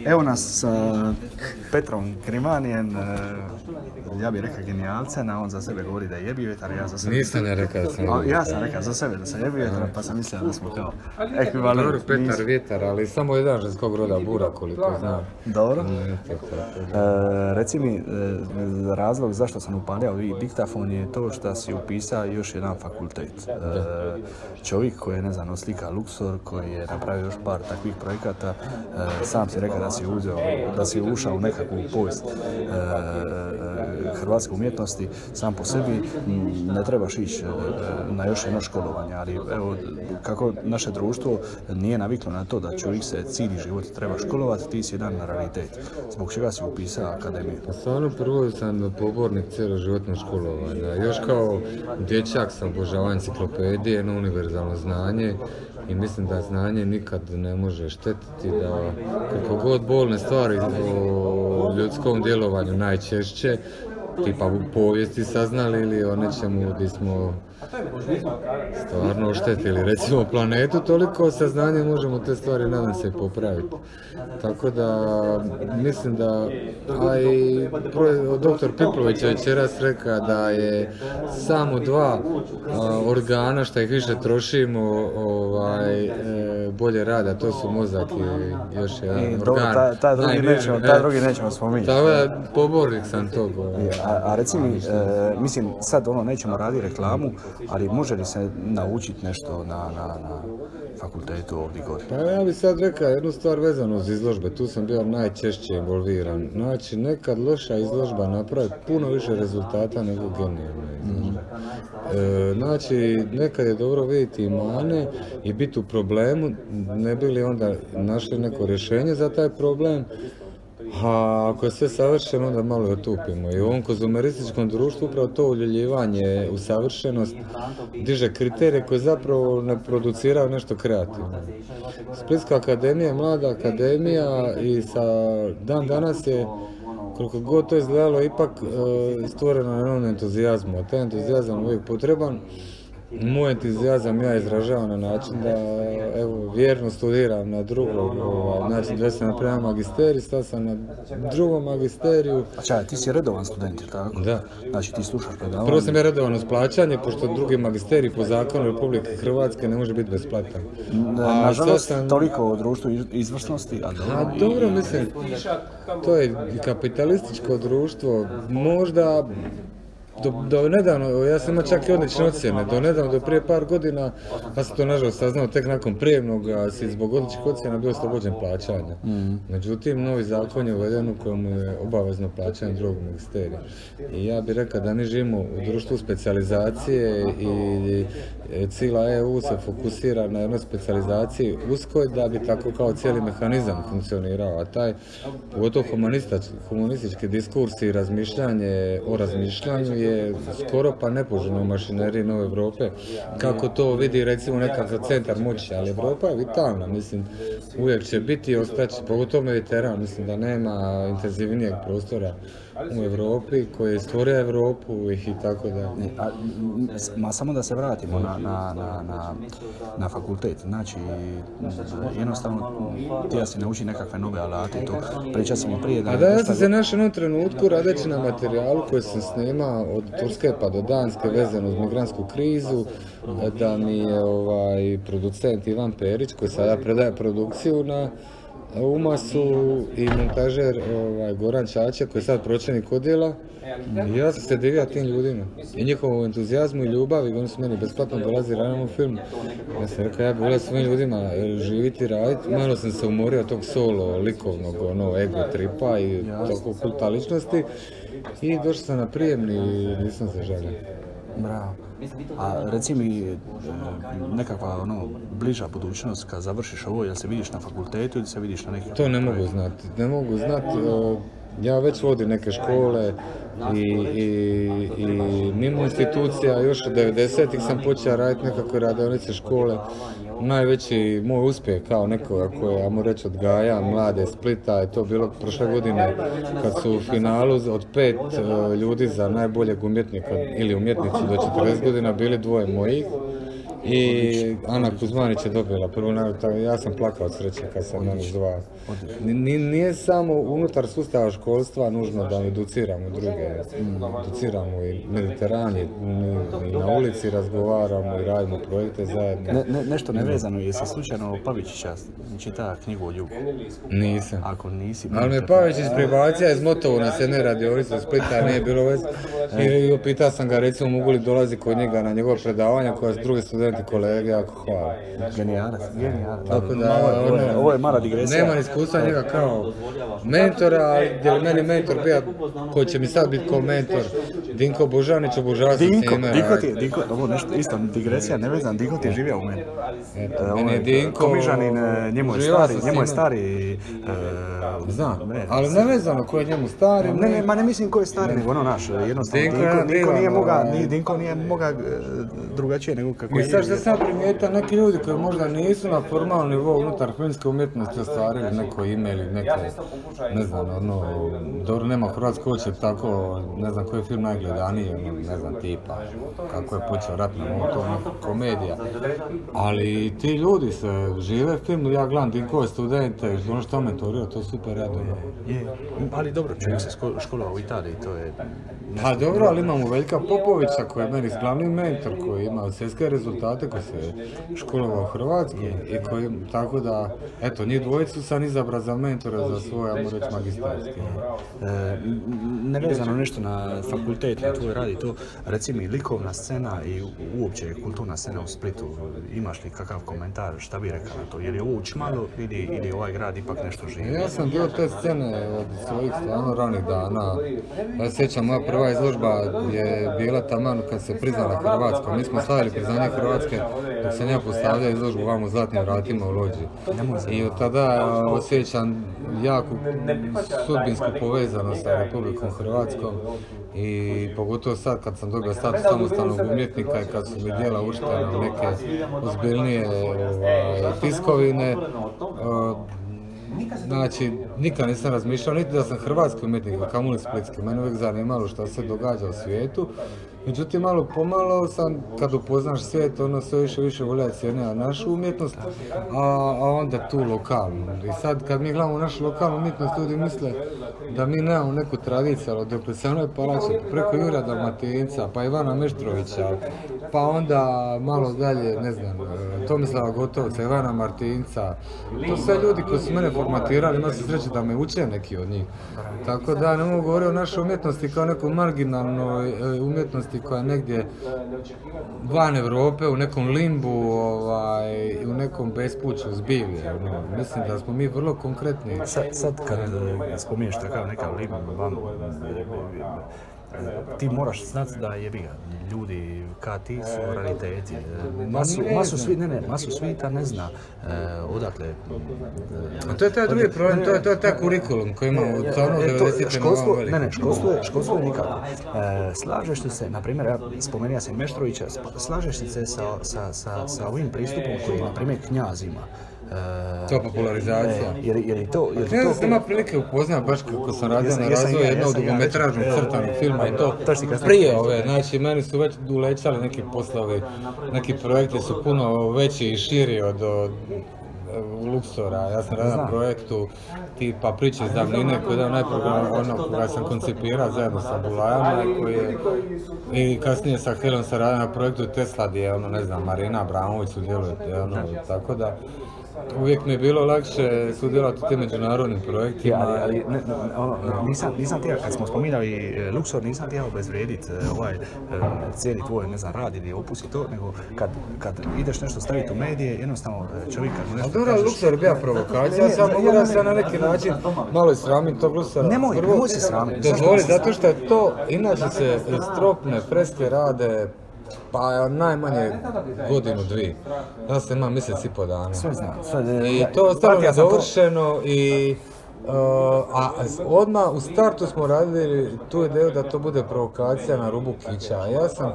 Evo nas sa Petrom Krimanijem, ja bih rekao genijalcem, a on za sebe govori da je jebi vjetar, ja za sebe... Nisam ja rekao da sam jebi Ja sam rekao za sebe da sam jebi vjetar, pa sam mislio da smo kao ekvivalent. Dobro, Petar vjetar, ali samo jedan ženskog roda bura, koliko znam. Dobro. Reci mi, razlog zašto sam upalio ovi diktafon je to što si upisao još jedan fakultet. Čovjek koji je, ne znam, slika Luxor, koji je napravio još par takvih projekata, sam si rekao da si ušao u nekakvu povijest hrvatske umjetnosti, sam po sebi ne trebaš ići na još jedno školovanje, ali evo, kako naše društvo nije naviklo na to da čovjek se cijeli život treba školovati, ti si jedan raritet. Zbog čega si upisao akademiju? Pa stvarno prvo sam pobornik cijeloživotnog školovanja. Još kao dječak sam obožavao enciklopedije, jedno univerzalno znanje i mislim da znanje nikad ne može štetiti, da koliko god bolne stvari o ljudskom djelovanju najčešće, tipa u povijesti saznali ili o nečemu gdje smo stvarno oštetili, recimo planetu, toliko saznanje možemo te stvari, nadam se, popraviti. Tako da mislim da, a i doktor Piplović je večeras rekao da je samo dva organa što ih više trošimo bolje rada, to su mozak i još jedan organ. Taj drugi nećemo spominjati. Tako da pobornik sam toga. A reci mi, mislim, sad nećemo raditi reklamu, ali može li se naučiti nešto na fakultetu ovdje gore? Pa ja bih sad rekao jednu stvar vezanu uz izložbe, tu sam bio najčešće involviran. Znači, nekad loša izložba napravi puno više rezultata nego genijalna izložba. Znači, nekad je dobro vidjeti i mane i biti u problemu, ne bi li onda našli neko rješenje za taj problem. A ako je sve savršeno, onda malo otupimo. I u ovom konzumerističkom društvu upravo to uljuljivanje u savršenost diže kriterije koje zapravo ne produciraju nešto kreativno. Splitska akademija je mlada akademija i sa dan danas je, koliko god to izgledalo, ipak stvoreno na jednom entuzijazmu. A taj entuzijazam uvijek potreban. Moj entuzijazam ja izražavam na način da evo, vjerno studiram na drugom, znači da sam napravio magisterij, sad sam na drugom magisteriju. A čaj, ti si redovan student, je tako? Da. Znači ti slušaš predavanje? Prvo sam ja redovan uz plaćanje, pošto drugi magisterij po zakonu Republike Hrvatske ne može biti besplatan. Nažalost, toliko o društvu izvrsnosti, a dobro, mislim, to je kapitalističko društvo, možda do nedavno, ja sam imao čak i odlične ocjene, do prije par godina, pa sam to nažalost saznao tek nakon prijemnog, si zbog odličnih ocjena bio oslobođen plaćanja. Međutim, novi zakon je uveden u kojem je obavezno plaćanje drugog magisterija. I ja bih rekao da mi živimo u društvu specijalizacije i cijela EU se fokusira na jednoj specijalizaciji uskoj da bi tako kao cijeli mehanizam funkcionirao, a taj pogotovo humanistički diskurs i razmišljanje o razmišljanju je skoro pa nepoželjno u mašineriji Nove Europe, kako to vidi recimo nekakav centar moći, ali Europa je vitalna, mislim, uvijek će biti i ostaći, pogotovo Mediteran, mislim da nema intenzivnijeg prostora u Europi koji je stvorio Europu i tako da. Samo da se vratimo na fakultet, znači jednostavno ti da si nauči nekakve nove alate i to, priča si mi prije da... A da, ja sam se našao jednom trenutku radeći na materijalu koji sam snimao od Turske pa do Danske vezano uz migrantsku krizu, da mi je producent Ivan Perić koji sada predaje produkciju na Umasu i montažer Goran Čača koji je sad pročelnik odjela. I ja sam se divio tim ljudima i njihovom entuzijazmu i ljubavi, oni su meni besplatno dolazili raditi u filmu. Ja sam rekao, ja bih volio svojim ljudima živiti, raditi. Malo sam se umorio od tog solo likovnog ego tripa i tog kulta ličnosti i došao sam na prijemni i nisam se žalio. Bravo. A reci mi nekakva bliža budućnost kad završiš ovo, jel se vidiš na fakultetu ili se vidiš na nekim... To ne mogu znati. Ja već vodim neke škole i mimo institucija, još od 90-ih sam počeo raditi nekakve radionice škole. Najveći moj uspjeh kao nekoga koji, ajmo reći, odgaja mlade Splita, je to bilo prošle godine kad su u finalu od 5 ljudi za najboljeg umjetnika ili umjetnicu do 40 godina bili dvoje mojih. I Ana Kuzmanić je dobila prvu nagradu, ja sam plakao od sreće kad sam mene zvao. Nije samo unutar sustava školstva nužno da educiramo druge, educiramo i Mediteran, i na ulici razgovaramo i radimo projekte zajedno. Nešto nevezano, jesi slučajno Pavičića čita knjigu o Jugu? Nisam. Ako nisi... Ali me Pavičić pribacio iz Motovuna s jedne radionice u Splita, nije bilo već. I pitao sam ga, recimo, mogu li dolazi kod njega na njegova predavanja koja su drugi studenti kolege, jako hvala. Genijalac. Tako da, ovo je mala digresija. Nema iskustva njega kao mentora, ali meni mentor bio, koji će mi sad biti kao mentor, Dinko Božanić, obožavao sam Cimera. Dinko, ovo nešto isto digresija, nevezan, Dinko ti je živio u meni. Meni je Dinko... Komižanin, njemu je stari... Znam, ali nevezano ko je njemu stari... Ne mislim ko je stari, nego ono naš, jednostavno Dinko nije mogao drugačije nego kako je. I sad što sam primijetio, neki ljudi koji možda nisu na formalnom nivou unutar filmske umjetnosti ostvarili neko ime ili neke, ne znam, dobro nema Hrvatsko oče tako, ne znam koji je film najgledaniji, ne znam, tipa, kako je počeo rat na mogu, to je neka komedija. Ali ti ljudi se žive film, ja gledam Dinkove studente, ono što on mentorio, to je super radno. Ali dobro, čovjek se škola u Italiji, to je... Pa dobro, ali imamo Veljka Popovića koji je meni glavni mentor, koji ima svjetske rezultate, koji se školovao u Hrvatskoj i koji, tako da, eto, njih dvojicu sam izabrao za mentora za svoj, ajmo reći, magistarski. Nevezano nešto na fakultet, na tvoj radi, to, reci mi, likovna scena i uopće kulturna scena u Splitu, imaš li kakav komentar, šta bi rekao na to? Je li ovo učmalo ili ovaj grad ipak nešto živi? Ja sam bio te scene od svojih stvarno ranih dana. Ja sjećam, moja prva izložba je bila taman kad se priznala Hrvatska. Mi smo slavili priznanje Hrvatske dok se ja postavljao izložbu vam u Zlatnim vratima u Lođi. I od tada osjećam jaku sudbinsku povezanost sa Republikom Hrvatskom i pogotovo sad kad sam dobio status samostalnog umjetnika i kad su mi djela uvrštena u neke ozbiljnije tiskovine. Znači, nikad nisam razmišljao niti da sam hrvatski umjetnik, a kamoli splitski. Mene uvijek zanimalo što se događa u svijetu. Međutim, malo pomalo sam, kad upoznaš svijet, ono sve više volja cijene našu umjetnost, a onda tu lokalnu. I sad, kad mi gledamo našu lokalnu umjetnost, ljudi misle da mi nemamo neku tradiciju, ali od Dioklecijanove palače, preko Jurija Dalmatinca, pa Ivana Meštrovića, pa onda malo dalje, ne znam, Tomislava Gotovca, Ivana Martinca. To sve ljudi koji su mene formatirali, imao se sreće da me uče neki od njih. Tako da ne mogu govoriti o našoj umjetnosti kao nekoj marginalnoj umjetnosti koja je negdje van Europe, u nekom limbu, u nekom bespuću zbivlje. Mislim da smo mi vrlo konkretni. Sad kad spominješ takav nekav limb, ti moraš znati da je ljudi ka ti su rariteti. Masu svita ne zna odakle. To je taj drugi problem, to je taj kurikulum koji imamo u stvarno 90. Školstvo je nikako. Slažeš li se, na primjer, ja spomenuo sam Meštrovića, slažeš li se sa ovim pristupom koji, na primjer, Knjaz ima? To popularizacija. Jer i to... Ja sam ima prilike upoznat baš kako sam radio na razvoju jednog dugometražnog crtanog filma i to prije ove, znači meni su već ulećali neki poslovi, neki projekti su puno veći i širi od Luxora. Ja sam radio na projektu tipa Priče iz davnine koji je najprogram koga sam koncipirao zajedno sa Bulajama i kasnije sa Helom sam radio na projektu Tesla gdje je ne znam, Marina Abramović sudjeluje, tako da uvijek mi je bilo lakše sudjelovati u tim međunarodnim projektima. Ali nisam tijelo, kad smo spominjali Luxor, nisam tijelo bezvrijediti cijeli tvoj, ne znam, rad ili opus i to, nego kad ideš nešto staviti u medije, jednostavno čovjek kad mu nešto kažeš... Ali Luxor bija provokacija, sam mogu da se na neki način malo i sramim tog Luxora. Nemoj se sramiti. Dozvoli, zato što je to, inače se stropne freske rade pa najmanje godinu, dvije. Ja sam imao mjesec i po dana. Sve znam. I to ostalo nedovršeno i A odmah u startu smo radili tu ideju da to bude provokacija na rubu kića. A ja sam,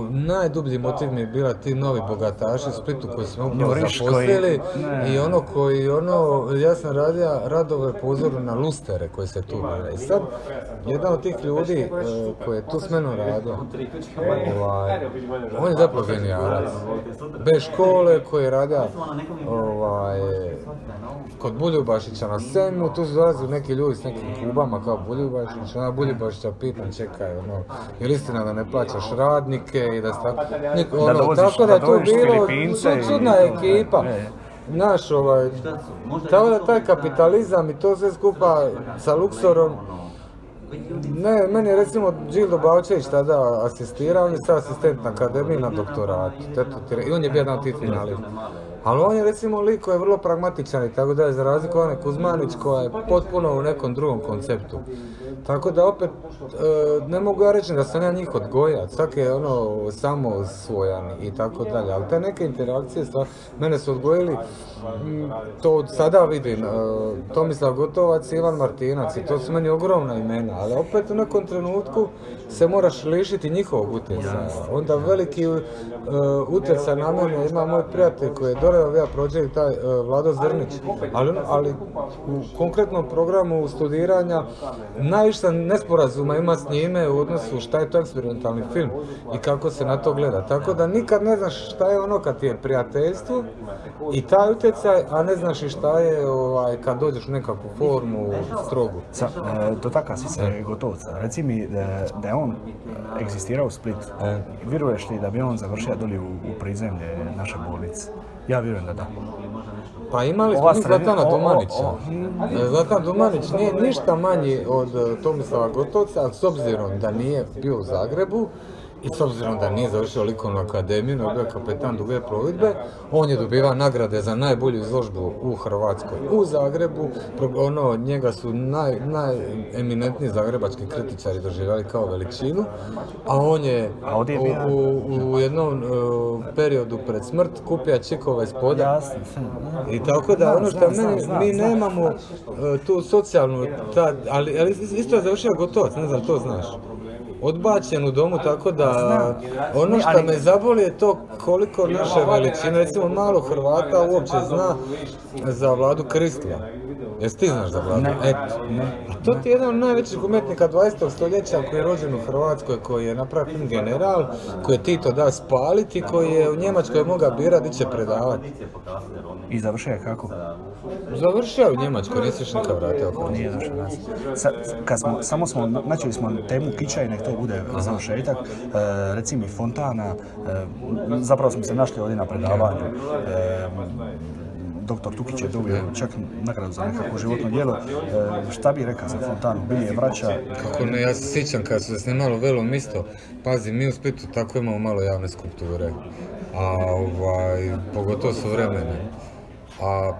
najdublji motiv mi je bila ti novi bogataši u Splitu koji smo upravo zaposlili i ja sam radio radove po uzoru na lustere koji se tu rade. I sad, jedan od tih ljudi koji je tu s menom radio, on je zapravo genijalac. Bez škole koji je radio kod Buljubašića na Semu, tu su dolazili neki ljudi s nekim kubama kao Buljubašić, ona Buljubašića pitan, čekaj, je istina da ne plaćaš radnike i da sta... Tako da je tu bilo čudna ekipa. Naš, tako da taj kapitalizam i to sve skupa sa Luksorom, ne, meni je recimo Đildo Bavčević tada asistirao, on je sad asistent na akademiji na doktoratu, i on je bio jedan od tih finalista. Ali on je recimo lik koji je vrlo pragmatičan i tako da je za razliku od Ane Kuzmanić koja je potpuno u nekom drugom konceptu. Tako da opet ne mogu ja reći da sam ja njih odgojat, svaki je samo svojan i tako dalje, ali te neke interakcije mene su odgojili, to sada vidim, Tomislav Gotovac i Ivan Martinac i to su meni ogromna imena, ali opet u nekom trenutku se moraš lišiti njihovog utjecaja. Onda veliki utjecaj na mene ima moj prijatelj koji je Doreva Project, taj Vlado Zrnić, ali u konkretnom programu studiranja najviše nesporazuma ima s njime u odnosu šta je to eksperimentalni film i kako se na to gleda. Tako da nikad ne znaš šta je ono kad ti je prijateljstvo i taj utjecaj, a ne znaš i šta je kad dođeš u nekakvu formu strogu. Dotakao si se Gotovca. Reci mi da je on egzistirao u Splitu. Vjeruješ li da bi on završio doli u prizemlje naše bolnice? Ja vjerujem da da. Pa imali smo mi Zlatana Domanića. Zlatan Domanić nije ništa manji od Tomislava Gotovca, ali s obzirom da nije bio u Zagrebu i s obzirom da nije završio likovnu akademiju, no bio kapetan duge plovidbe, on je dobivao nagrade za najbolju izložbu u Hrvatskoj, u Zagrebu. Njega su najeminentniji zagrebački kritičari doživjeli kao veličinu, a on je u jednom periodu pred smrt kupio čikove iz poda. I tako da ono što mi nemamo tu socijalnu, ali isto je završio Gotovac, ne znam, to znaš. Odbačen u domu, tako da ono što me zaboli je to koliko naše veličine, recimo malo Hrvata uopće zna za Vladu Kristla. Jesi ti znaš za Vladu? A to ti je jedan od najvećih umjetnika 20. stoljeća koji je rođen u Hrvatskoj, koji je napravio film General, koji je Tito da spaliti, koji je u Njemačkoj mogao birati gdje će predavati. I završio je kako? Završio je u Njemačkoj, nisi još nikad vratio. Nije završio nas. Samo smo, načeli smo temu kića i nek to bude završetak. Reci mi Fontana, zapravo smo se našli ovdje na predavanju. Doktor Tukić je dobio čak nagradu za nekako životno djelo. Šta bi rekao za Fontanu? Bili je vraća? Kako ne, ja se sjećam kad su se snimalo Velom isto. Pazi, mi u Splitu tako imamo malo javne skulpture. A pogotovo suvremene. A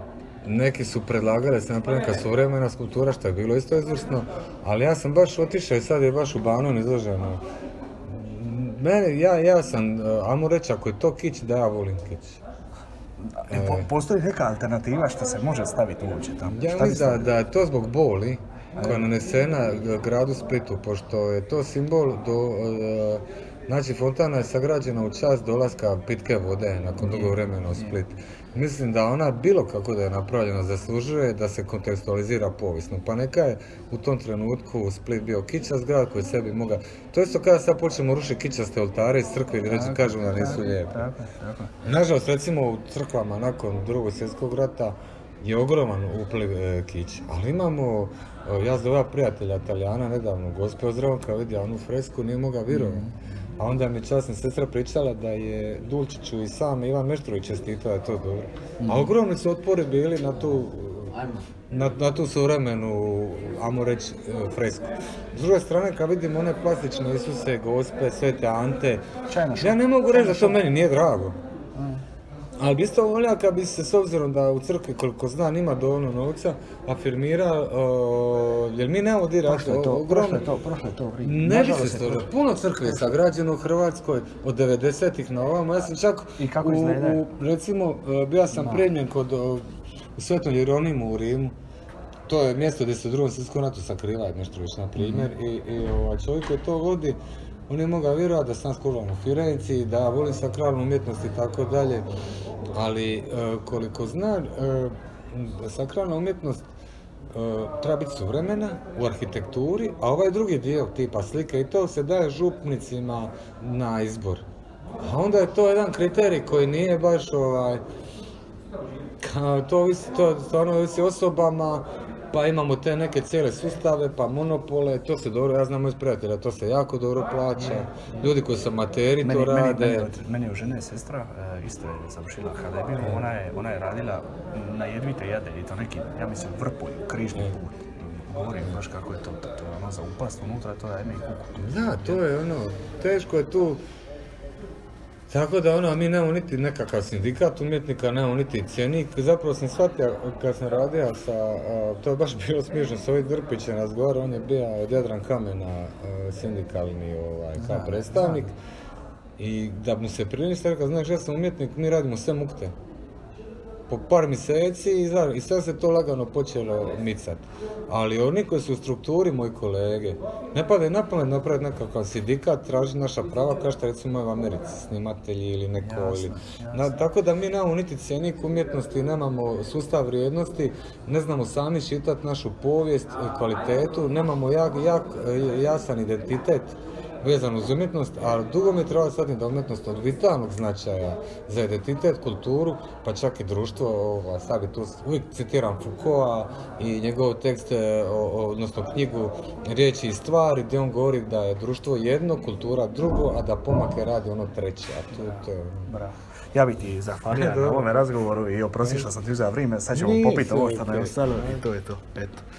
neki su predlagali da se napravi neka suvremena skulptura, što je bilo isto izvrsno. Ali ja sam baš otišao i sad je baš u Banon izloženo. Ja sam, ajmo reći, ako je to kić, da ja volim kić. Postoji neka alternativa što se može staviti uopće tamo? Ja mislim da je to zbog boli koja je nanesena gradu Splitu, pošto je to simbol znači Fontana je sagrađena u čast dolaska pitke vode nakon dugo vremena u Split. Mislim da ona bilo kako da je napravljena zaslužuje da se kontekstualizira povijesno, pa neka je u tom trenutku Split bio kičast grad koji sebi mogao... To isto kada sad počnemo rušiti kičaste oltare iz crkve i reći kažemo da nisu lijepi. Nažalost, recimo u crkvama nakon Drugog svjetskog rata je ogroman upliv kića, ali imamo, ja zove prijatelja Italijana nedavno, Gospe zdravo kad vidi onu fresku, nije mogao vjerovati. A onda mi časna sestra pričala da je Dulčiću i sam Ivan Meštrović čestitao da je to dobro. A ogromni su otpori bili na tu suvremenu, ajmo reći, fresku. S druge strane, kad vidim one plastične Isuse, Gospe, Svete Ante, ja ne mogu reći da to meni nije drago. Ali bi isto volio kad bi se, s obzirom da u crkvi, koliko znam, ima dovoljno novca, afirmirao, jer mi nemamo di raditi. Prošlo je to vrijeme. Ne bi se stvorilo. Puno crkve je sagrađeno u Hrvatskoj od 90-ih na ovamo. Ja sam čak, recimo, bio sam primljen u Svetom Jeronimu u Rimu. to je mjesto gdje se u Drugom svjetskom ratu sakriva Meštrović, na primjer, i čovjek koji to vodi, on je mogao vjerovati da sam školan u Firenci, da volim sakralnu umjetnost i tako dalje, ali koliko znam, sakralna umjetnost treba biti suvremena u arhitekturi, a ovaj drugi dio tipa slike i to se daje župnicima na izbor. A onda je to jedan kriterij koji nije baš to stvarno ovisi osobama, pa imamo te neke cijele sustave, pa monopole, to se dobro, ja znam moj prijatelja, to se jako dobro plaća, ljudi koji su amateri to rade. Meni je žena sestra, isto je završila akademiju, ona je radila na jedvite jade i to neki, ja mislim, Vrpolj, križni put. Govorim baš kako je to za upast unutra, to je ime i kuku. Da, to je teško je tu. Tako da mi nemamo niti nekakav sindikat umjetnika, nemamo niti cjenik. Zapravo sam shvatio kad sam radio to je baš bilo smiješno, s ovim Drpićem razgovarao, on je bio od Jadran Kamena sindikalni kao predstavnik. I da mu se priliči, rekao, znaš, ja sam umjetnik, mi radimo sve mukte. Po par mjeseci i sad se to lagano počelo micat. Ali oni koji su u strukturi, moji kolege, ne padaju na pamet napraviti nekakav sindikat, tražiti naša prava, kao što recimo u Americi, snimatelji ili neko. Tako da mi nemamo niti cjenik umjetnosti, nemamo sustav vrijednosti, ne znamo sami čitati našu povijest, kvalitetu, nemamo jasan identitet vezan uz umjetnost, ali dugo mi treba shvatiti da umjetnost od vitalnog značaja za identitet, kulturu, pa čak i društvo. Sad bi tu uvijek citiram Foucaulta i njegov tekst, odnosno knjigu Riječi i stvari, gdje on govori da je društvo jedno, kultura drugo, a da pomake radi ono treće. Bravo. Ja bih ti zahvalio na ovome razgovoru i oprosti što sam ti uzeo vrijeme, sad ćemo popiti ovo što nam je ostalo i to je to. Eto.